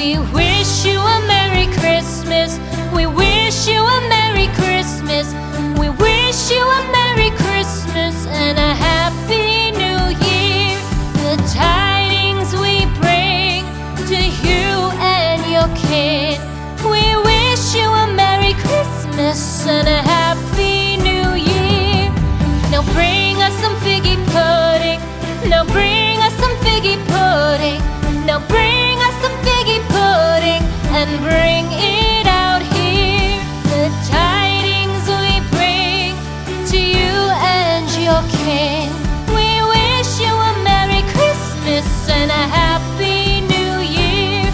We wish you a Merry Christmas. We wish you a Merry Christmas. We wish you a Merry Christmas and a Happy New Year. The tidings we bring to you and your kid. We wish you a Merry Christmas and a Happy New Year. Now bring us some figgy pudding. Now bring us some figgy pudding. Now bring us some figgy pudding and bring it out here. The tidings we bring to you and your kin. We wish you a Merry Christmas and a Happy New Year.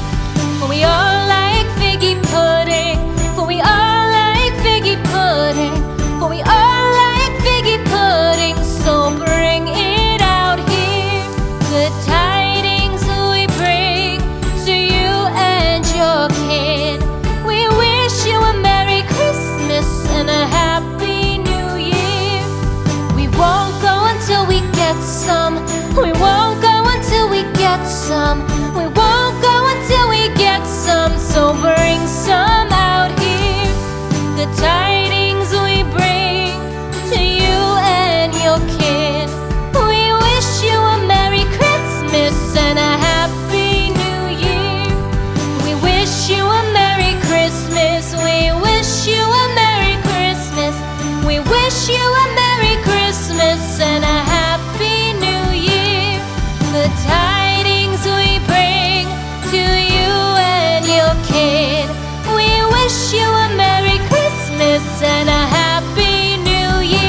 For we all like figgy pudding. For we all like figgy pudding. For we all like figgy pudding. So bring it out here. The tidings we bring to you and your kid. We wish you a Merry Christmas and a Happy New Year. We won't go until we get some. We won't go until we get some. We won't go until we get some. So bring some out here. The tidings we bring to you and your kid. We wish you a Merry Christmas and a Happy New Year. We wish you a Merry Christmas. We wish you a Merry Christmas. We wish you a Merry Christmas and a Happy New Year. The tidings we bring to you and your kid. We wish you a Merry Christmas and a Happy New Year.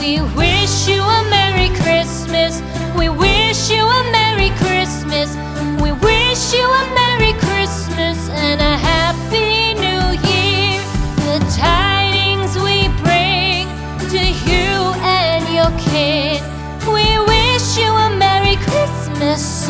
We wish you a Merry Christmas. We wish you a Merry Christmas. We wish you a Merry Christmas and a Happy New Year. The tidings we bring to you and your kid. We wish you a Merry Christmas